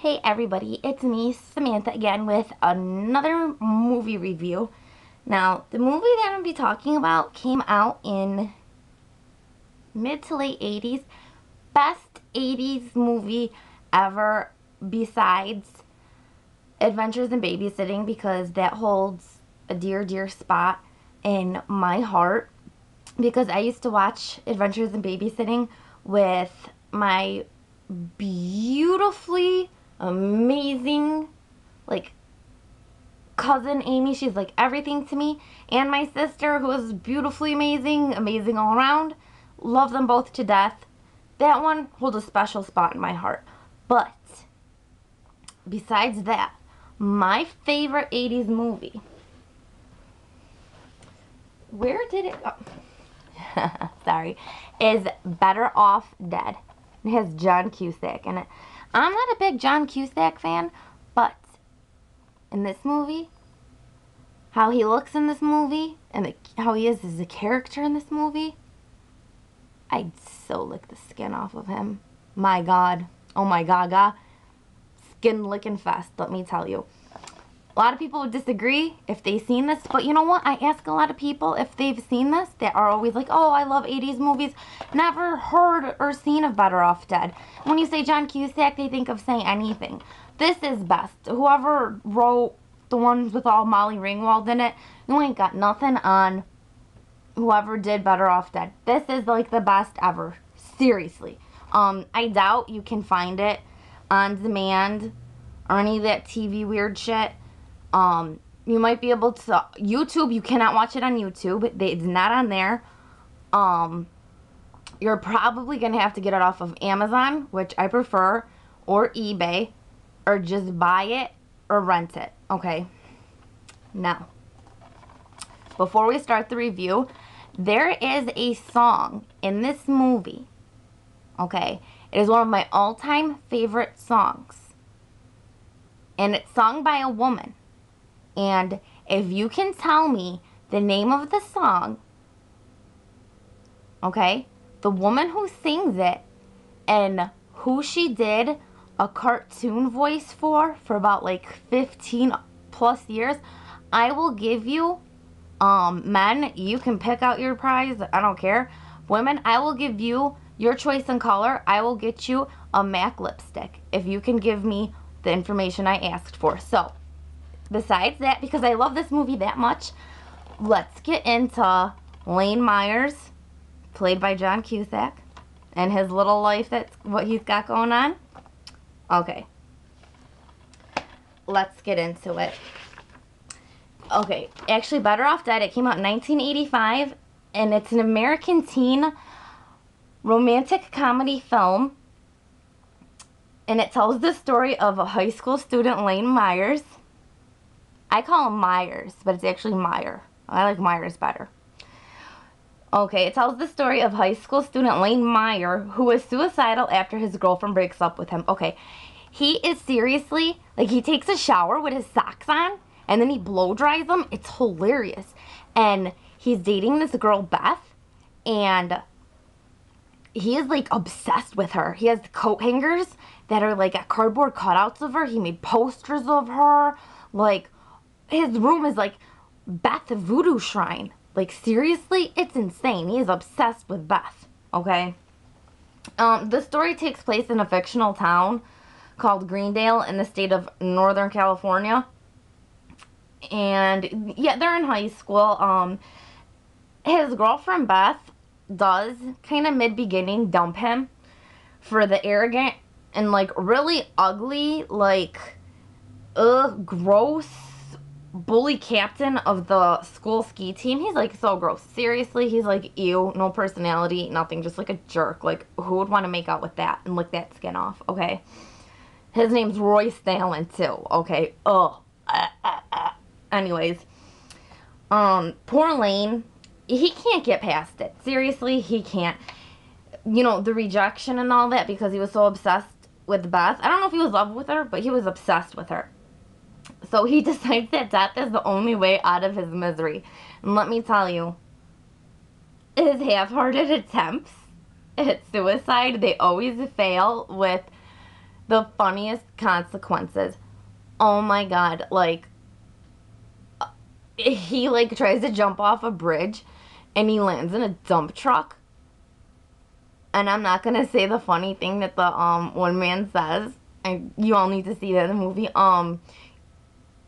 Hey everybody, it's me, Samantha, again with another movie review. Now, the movie that I'm going to be talking about came out in mid to late 80s. Best 80s movie ever besides Adventures in Babysitting, because that holds a dear, dear spot in my heart. Because I used to watch Adventures in Babysitting with my beautifully amazing cousin Amy. She's like everything to me, and my sister, who is beautifully amazing all around. Love them both to death. That one holds a special spot in my heart. But besides that, my favorite 80s movie, where did it go? Sorry, is Better Off Dead. It has John Cusack in it. I'm not a big John Cusack fan, but in this movie, how he looks in this movie, and how he is as a character in this movie, I'd so lick the skin off of him. My God. Oh my gaga. Skin licking fest, let me tell you. A lot of people would disagree if they've seen this, but you know what? I ask a lot of people if they've seen this that are always like, oh, I love 80s movies. Never heard or seen of Better Off Dead. When you say John Cusack, they think of saying anything. This is best. Whoever wrote the ones with all Molly Ringwald in it, you ain't got nothing on whoever did Better Off Dead. This is like the best ever. Seriously. I doubt you can find it on demand or any of that TV weird shit. You might be able to, YouTube, you cannot watch it on YouTube. It's not on there. You're probably going to have to get it off of Amazon, which I prefer, or eBay, or just buy it or rent it, okay? Now, before we start the review, there is a song in this movie, okay? It is one of my all-time favorite songs, and it's sung by a woman. And if you can tell me the name of the song, okay, the woman who sings it and who she did a cartoon voice for about like 15 plus years, I will give you, men, you can pick out your prize, I don't care. Women, I will give you your choice in color. I will get you a MAC lipstick if you can give me the information I asked for. So, besides that, because I love this movie that much, let's get into Lane Myers, played by John Cusack, and his little life, that's what he's got going on. Okay. Let's get into it. Okay, actually, Better Off Dead, it came out in 1985, and it's an American teen romantic comedy film, and it tells the story of a high school student, Lane Myers. I call him Myers, but it's actually Meyer. I like Myers better. Okay, it tells the story of high school student Lane Meyer, who is suicidal after his girlfriend breaks up with him. Okay, he is seriously, like, he takes a shower with his socks on, and then he blow dries them. It's hilarious. And he's dating this girl, Beth, and he is, like, obsessed with her. He has coat hangers that are, like, cardboard cutouts of her. He made posters of her. Like, his room is like Beth Voodoo Shrine. Like, seriously, it's insane. He is obsessed with Beth, okay? The story takes place in a fictional town called Greendale in the state of Northern California. And, yeah, they're in high school. His girlfriend, Beth, does kind of mid-beginning dump him for the arrogant and, like, really ugly, like, gross bully captain of the school ski team. He's like so gross. Seriously, he's like, ew, no personality, nothing, just like a jerk. Like, who would want to make out with that and lick that skin off, okay? His name's Roy Stalin too, okay? Ugh. Anyways, poor Lane, he can't get past it. Seriously, he can't. You know, the rejection and all that, because he was so obsessed with Beth. I don't know if he was in love with her, but he was obsessed with her. So he decides that death is the only way out of his misery. And let me tell you, his half-hearted attempts at suicide, they always fail with the funniest consequences. Oh my god, like, he, like, tries to jump off a bridge, and he lands in a dump truck. And I'm not gonna say the funny thing that the, one man says, and you all need to see that in the movie.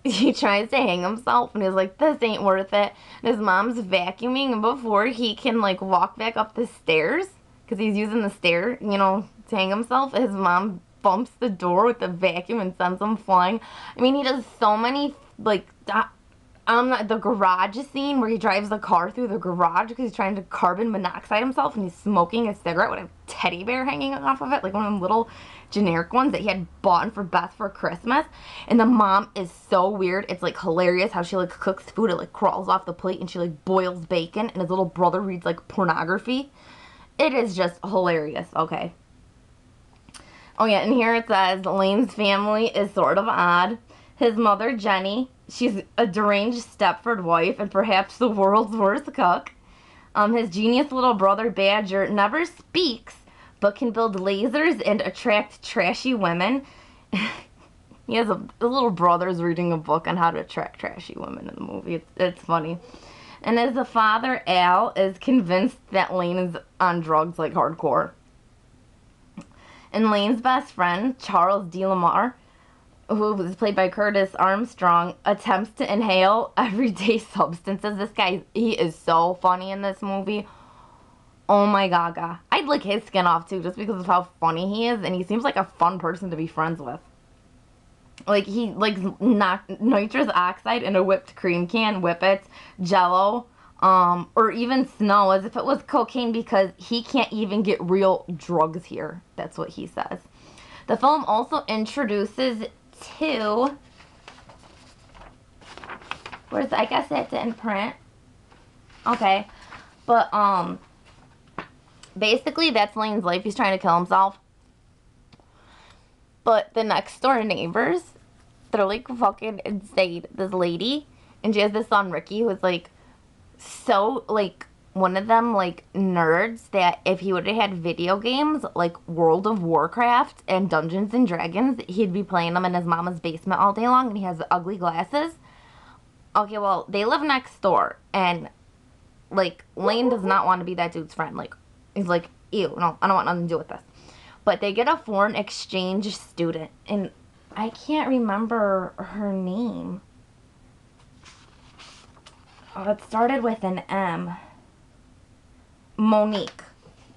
He tries to hang himself, and he's like, this ain't worth it. And his mom's vacuuming, and before he can, like, walk back up the stairs, because he's using the stair, you know, to hang himself, his mom bumps the door with the vacuum and sends him flying. I mean, he does so many, like, the garage scene where he drives the car through the garage because he's trying to carbon monoxide himself, and he's smoking a cigarette with a teddy bear hanging off of it, like one of them little generic ones that he had bought for Beth for Christmas. And the mom is so weird. It's, like, hilarious how she, like, cooks food. It, like, crawls off the plate, and she, like, boils bacon, and his little brother reads, like, pornography. It is just hilarious. Okay. Oh yeah, and here it says Lane's family is sort of odd. His mother, Jenny, she's a deranged Stepford wife and perhaps the world's worst cook. His genius little brother, Badger, never speaks, but can build lasers and attract trashy women. He has a little brother's reading a book on how to attract trashy women in the movie. It's funny. And as the father, Al, is convinced that Lane is on drugs, like, hardcore. And Lane's best friend, Charles D. Lamar, who was played by Curtis Armstrong, attempts to inhale everyday substances. This guy, he is so funny in this movie. Oh my gaga. I'd lick his skin off too, just because of how funny he is, and he seems like a fun person to be friends with. Like, he, like, nitrous oxide in a whipped cream can, whippets, Jello, or even snow, as if it was cocaine, because he can't even get real drugs here. That's what he says. The film also introduces two, where's, I guess that didn't print. Okay. But, basically, that's Lane's life. He's trying to kill himself. But the next door neighbors, they're, like, fucking insane. This lady, and she has this son, Ricky, who's, like, so, like, one of them, like, nerds that if he would have had video games, like World of Warcraft and Dungeons and Dragons, he'd be playing them in his mama's basement all day long, and he has ugly glasses. Okay, well, they live next door, and, like, Lane does not want to be that dude's friend. Like, he's like, ew, no, I don't want nothing to do with this. But they get a foreign exchange student, and I can't remember her name. Oh, it started with an M. Monique.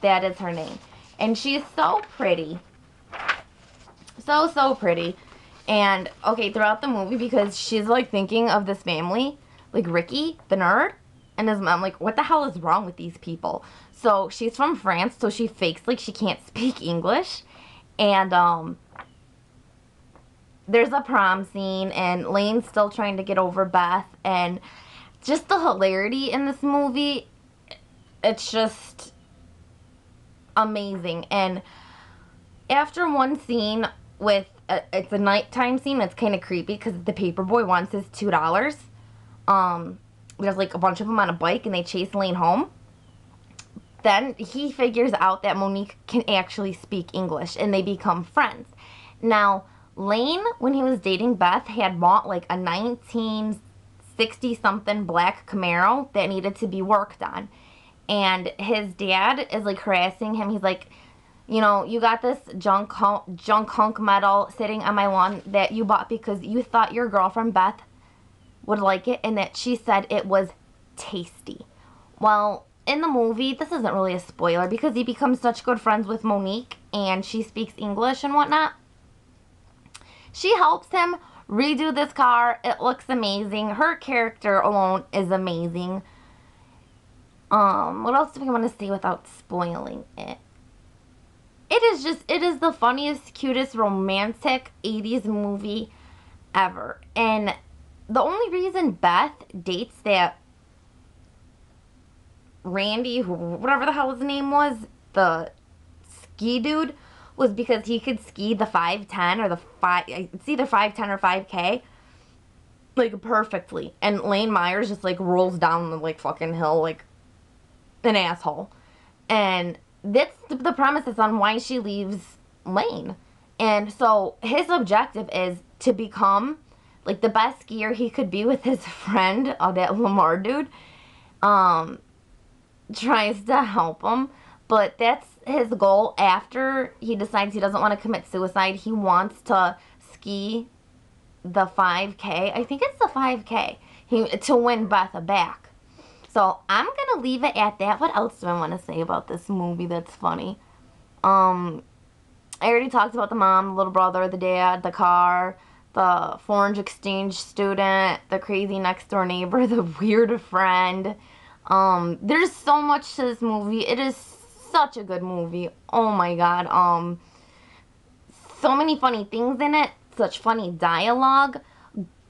That is her name. And she's so pretty. So pretty. And, okay, throughout the movie, because she's, like, thinking of this family, like Ricky, the nerd, and his mom, like, what the hell is wrong with these people? So, she's from France, so she fakes like she can't speak English. And, there's a prom scene, and Lane's still trying to get over Beth, and just the hilarity in this movie, it's just amazing. And after one scene with, it's a nighttime scene, it's kind of creepy, because the paperboy wants his $2. There's, like, a bunch of them on a bike, and they chase Lane home. Then he figures out that Monique can actually speak English, and they become friends. Now, Lane, when he was dating Beth, had bought, like, a 1960-something black Camaro that needed to be worked on. And his dad is, like, harassing him. He's like, you know, you got this junk hunk metal sitting on my lawn that you bought because you thought your girlfriend Beth would like it, and that she said it was tasty. Well, in the movie, this isn't really a spoiler because he becomes such good friends with Monique, and she speaks English and whatnot. She helps him redo this car. It looks amazing. Her character alone is amazing. What else do we want to say without spoiling it? It is the funniest, cutest, romantic 80s movie ever. And the only reason Beth dates that Randy, whatever the hell his name was, the ski dude, was because he could ski the 510 or it's either 510 or 5K, like, perfectly. And Lane Myers just, like, rolls down the, like, fucking hill like an asshole. And that's the premise is on why she leaves Lane. And so his objective is to become like the best skier he could be with his friend, that Lamar dude. Tries to help him, but that's his goal after he decides he doesn't want to commit suicide. He wants to ski the 5K. I think it's the 5K. To win Beth back. So I'm going to leave it at that. What else do I want to say about this movie that's funny? I already talked about the mom, the little brother, the dad, the car, the foreign exchange student, the crazy next door neighbor, the weird friend. There's so much to this movie. It is such a good movie. Oh my god. So many funny things in it. Such funny dialogue.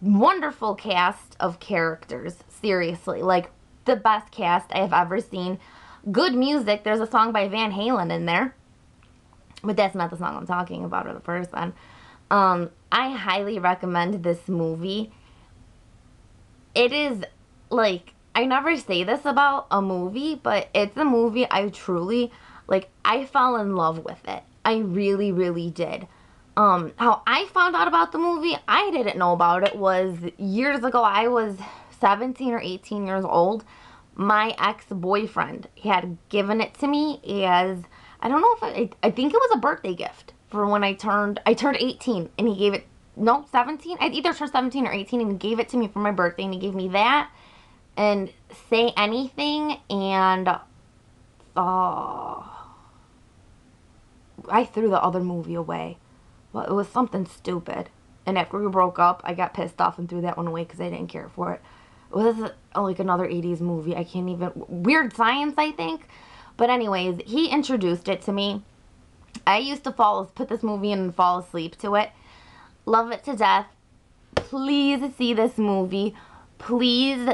Wonderful cast of characters. Seriously. Like, the best cast I have ever seen. Good music. There's a song by Van Halen in there. But that's not the song I'm talking about, or the person. I highly recommend this movie. It is, like, I never say this about a movie, but it's a movie I truly, like, I fell in love with it. I really, really did. How I found out about the movie, I didn't know about it, was years ago. I was 17 or 18 years old. My ex-boyfriend had given it to me as, I don't know if I think it was a birthday gift for when I turned 18, and he gave it, no, 17? I either turned 17 or 18, and he gave it to me for my birthday, and he gave me that, and Say Anything, and I threw the other movie away. Well, it was something stupid. And after we broke up, I got pissed off and threw that one away because I didn't care for it. It was like another 80s movie. I can't even... Weird Science, I think. But anyways, he introduced it to me. I used to put this movie in and fall asleep to it. Love it to death. Please see this movie. Please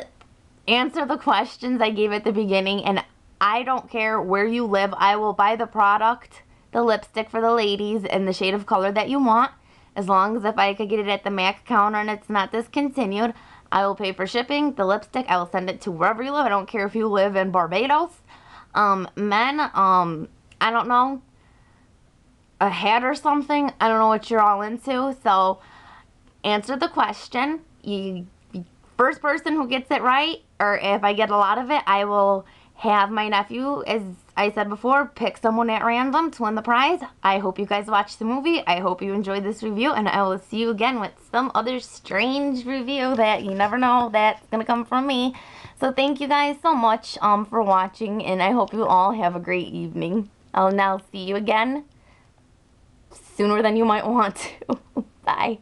answer the questions I gave at the beginning, and I don't care where you live. I will buy the product, the lipstick for the ladies, in the shade of color that you want, as long as if I could get it at the MAC counter and it's not discontinued. I will pay for shipping. The lipstick, I will send it to wherever you live. I don't care if you live in Barbados. Men, I don't know, a hat or something. I don't know what you're all into, so answer the question. First person who gets it right, or if I get a lot of it, I will have my nephew, as I said before, pick someone at random to win the prize. I hope you guys watched the movie. I hope you enjoyed this review, and I will see you again with some other strange review that you never know that's going to come from me. So thank you guys so much for watching, and I hope you all have a great evening. I'll now see you again sooner than you might want to. Bye.